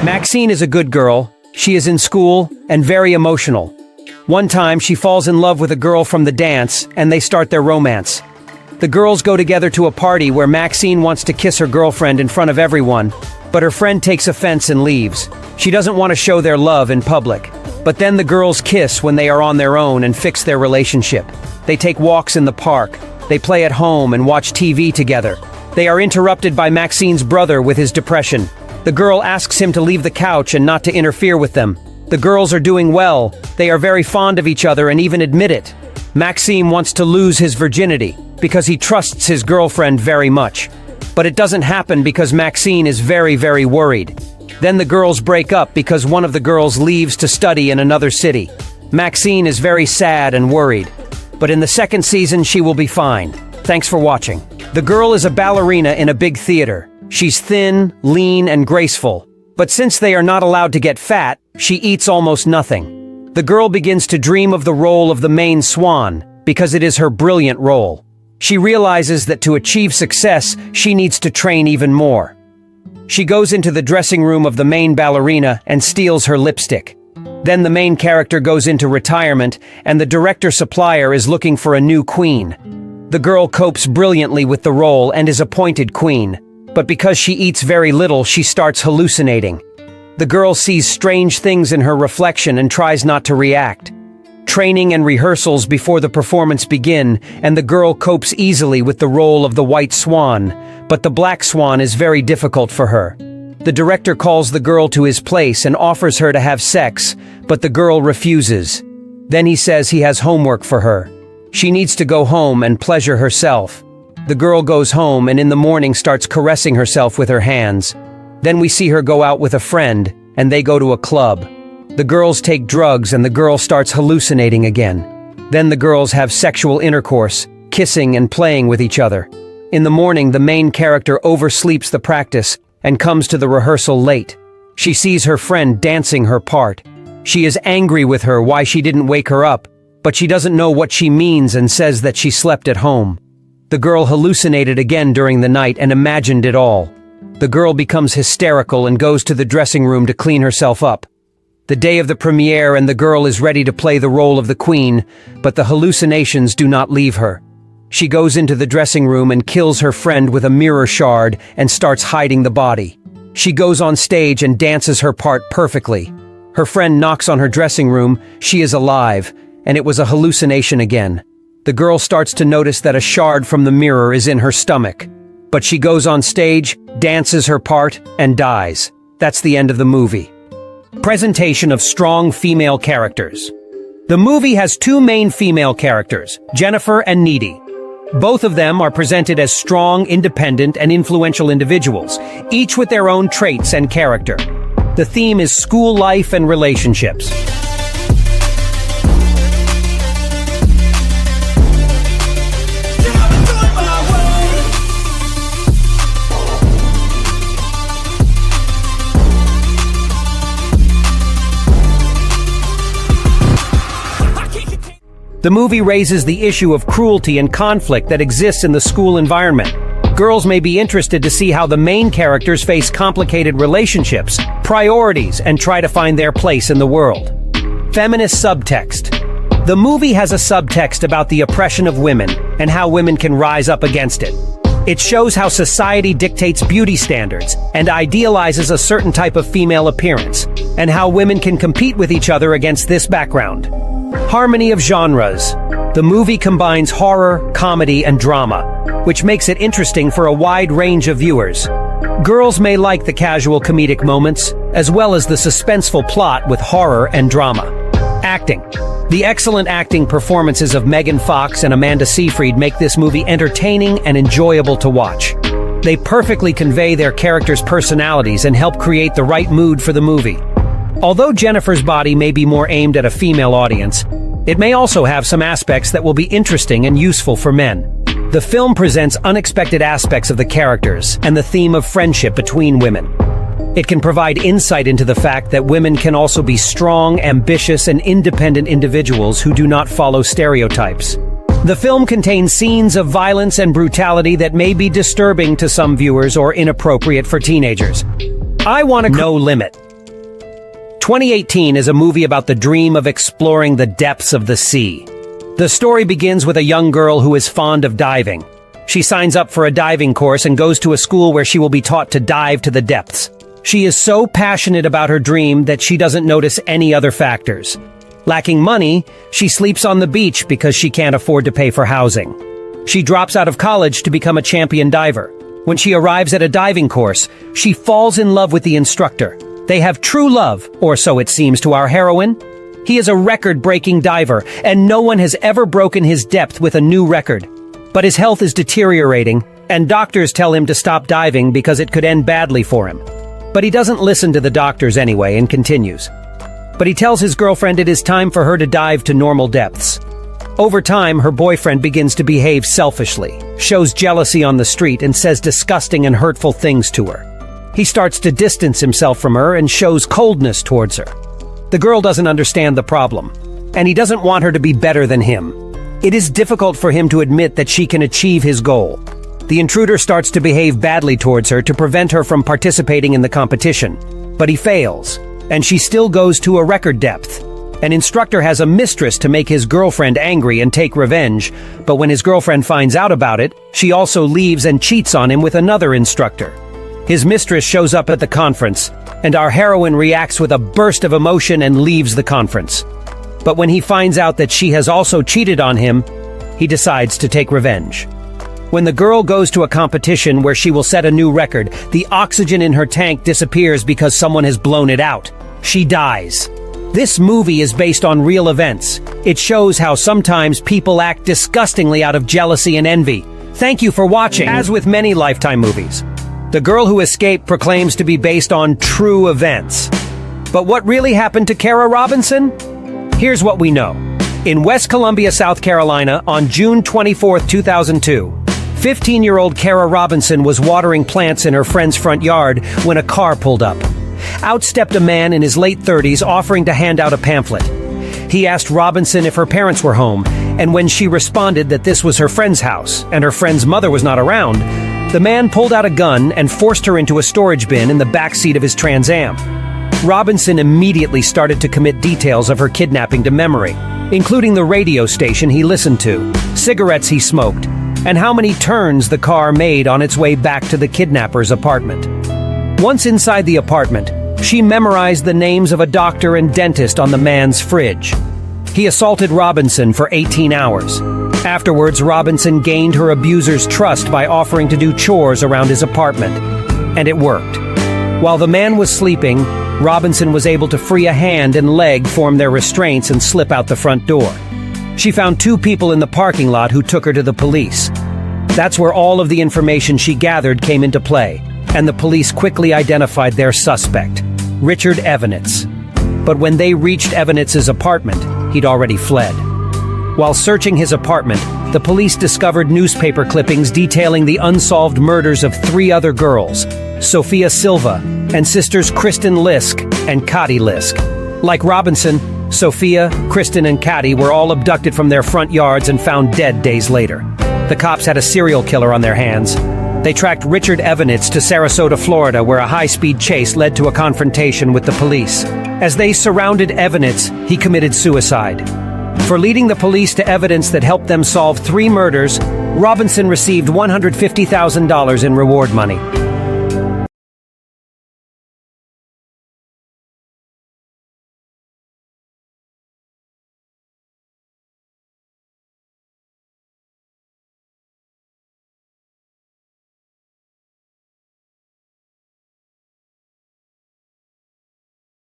Maxine is a good girl. She is in school and very emotional. One time, she falls in love with a girl from the dance, and they start their romance. The girls go together to a party where Maxine wants to kiss her girlfriend in front of everyone, but her friend takes offense and leaves. She doesn't want to show their love in public. But then the girls kiss when they are on their own and fix their relationship. They take walks in the park. They play at home and watch TV together. They are interrupted by Maxine's brother with his depression. The girl asks him to leave the couch and not to interfere with them. The girls are doing well. They are very fond of each other and even admit it. Maxime wants to lose his virginity because he trusts his girlfriend very much. But it doesn't happen because Maxine is very, very worried. Then the girls break up because one of the girls leaves to study in another city. Maxine is very sad and worried. But in the second season, she will be fine. Thanks for watching. The girl is a ballerina in a big theater. She's thin, lean, and graceful. But since they are not allowed to get fat, she eats almost nothing. The girl begins to dream of the role of the main SWAN because it is her brilliant role. She realizes that to achieve success, she needs to train even more. She goes into the dressing room of the main ballerina and steals her lipstick. Then the main character goes into retirement, and the director-supplier is looking for a new queen. The girl copes brilliantly with the role and is appointed queen. But because she eats very little, she starts hallucinating. The girl sees strange things in her reflection and tries not to react. Training and rehearsals before the performance begin, and the girl copes easily with the role of the white swan, but the black swan is very difficult for her. The director calls the girl to his place and offers her to have sex, but the girl refuses. Then he says he has homework for her. She needs to go home and pleasure herself. The girl goes home and in the morning starts caressing herself with her hands. Then we see her go out with a friend, and they go to a club. The girls take drugs and the girl starts hallucinating again. Then the girls have sexual intercourse, kissing and playing with each other. In the morning, the main character oversleeps the practice and comes to the rehearsal late. She sees her friend dancing her part. She is angry with her why she didn't wake her up, but she doesn't know what she means and says that she slept at home. The girl hallucinated again during the night and imagined it all. The girl becomes hysterical and goes to the dressing room to clean herself up. The day of the premiere and the girl is ready to play the role of the queen, but the hallucinations do not leave her. She goes into the dressing room and kills her friend with a mirror shard and starts hiding the body. She goes on stage and dances her part perfectly. Her friend knocks on her dressing room. She is alive, and it was a hallucination again. The girl starts to notice that a shard from the mirror is in her stomach. But she goes on stage, dances her part, and dies. That's the end of the movie. Presentation of strong female characters. The movie has two main female characters, Jennifer and Needy. Both of them are presented as strong, independent, and influential individuals, each with their own traits and character. The theme is school life and relationships. The movie raises the issue of cruelty and conflict that exists in the school environment. Girls may be interested to see how the main characters face complicated relationships, priorities, and try to find their place in the world. Feminist subtext. The movie has a subtext about the oppression of women and how women can rise up against it. It shows how society dictates beauty standards and idealizes a certain type of female appearance, and how women can compete with each other against this background. Harmony of genres. The movie combines horror, comedy, and drama, which makes it interesting for a wide range of viewers. Girls may like the casual comedic moments, as well as the suspenseful plot with horror and drama. Acting. The excellent acting performances of Megan Fox and Amanda Seyfried make this movie entertaining and enjoyable to watch. They perfectly convey their characters' personalities and help create the right mood for the movie. Although Jennifer's body may be more aimed at a female audience, it may also have some aspects that will be interesting and useful for men. The film presents unexpected aspects of the characters and the theme of friendship between women. It can provide insight into the fact that women can also be strong, ambitious, and independent individuals who do not follow stereotypes. The film contains scenes of violence and brutality that may be disturbing to some viewers or inappropriate for teenagers. I want to No limit. 2018 is a movie about the dream of exploring the depths of the sea. The story begins with a young girl who is fond of diving. She signs up for a diving course and goes to a school where she will be taught to dive to the depths. She is so passionate about her dream that she doesn't notice any other factors. Lacking money, she sleeps on the beach because she can't afford to pay for housing. She drops out of college to become a champion diver. When she arrives at a diving course, she falls in love with the instructor. They have true love, or so it seems to our heroine. He is a record-breaking diver, and no one has ever broken his depth with a new record. But his health is deteriorating, and doctors tell him to stop diving because it could end badly for him. But he doesn't listen to the doctors anyway and continues. But he tells his girlfriend it is time for her to dive to normal depths. Over time, her boyfriend begins to behave selfishly, shows jealousy on the street, and says disgusting and hurtful things to her. He starts to distance himself from her and shows coldness towards her. The girl doesn't understand the problem, and he doesn't want her to be better than him. It is difficult for him to admit that she can achieve his goal. The intruder starts to behave badly towards her to prevent her from participating in the competition, but he fails, and she still goes to a record depth. An instructor has a mistress to make his girlfriend angry and take revenge, but when his girlfriend finds out about it, she also leaves and cheats on him with another instructor. His mistress shows up at the conference, and our heroine reacts with a burst of emotion and leaves the conference. But when he finds out that she has also cheated on him, he decides to take revenge. When the girl goes to a competition where she will set a new record, the oxygen in her tank disappears because someone has blown it out. She dies. This movie is based on real events. It shows how sometimes people act disgustingly out of jealousy and envy. Thank you for watching. As with many Lifetime movies, The Girl Who Escaped proclaims to be based on true events. But what really happened to Kara Robinson? Here's what we know. In West Columbia, South Carolina, on June 24, 2002, 15-year-old Kara Robinson was watering plants in her friend's front yard when a car pulled up. Out stepped a man in his late 30s offering to hand out a pamphlet. He asked Robinson if her parents were home, and when she responded that this was her friend's house and her friend's mother was not around, the man pulled out a gun and forced her into a storage bin in the back seat of his Trans Am. Robinson immediately started to commit details of her kidnapping to memory, including the radio station he listened to, cigarettes he smoked, and how many turns the car made on its way back to the kidnapper's apartment. Once inside the apartment, she memorized the names of a doctor and dentist on the man's fridge. He assaulted Robinson for 18 hours. Afterwards, Robinson gained her abuser's trust by offering to do chores around his apartment. And it worked. While the man was sleeping, Robinson was able to free a hand and leg form their restraints and slip out the front door. She found 2 people in the parking lot who took her to the police. That's where all of the information she gathered came into play, and the police quickly identified their suspect, Richard Evanitz. But when they reached Evanitz's apartment, he'd already fled. While searching his apartment, the police discovered newspaper clippings detailing the unsolved murders of 3 other girls, Sophia Silva, and sisters Kristen Lisk and Kati Lisk. Like Robinson, Sophia, Kristen, and Kati were all abducted from their front yards and found dead days later. The cops had a serial killer on their hands. They tracked Richard Evanitz to Sarasota, Florida, where a high-speed chase led to a confrontation with the police. As they surrounded Evanitz, he committed suicide. For leading the police to evidence that helped them solve 3 murders, Robinson received $150,000 in reward money.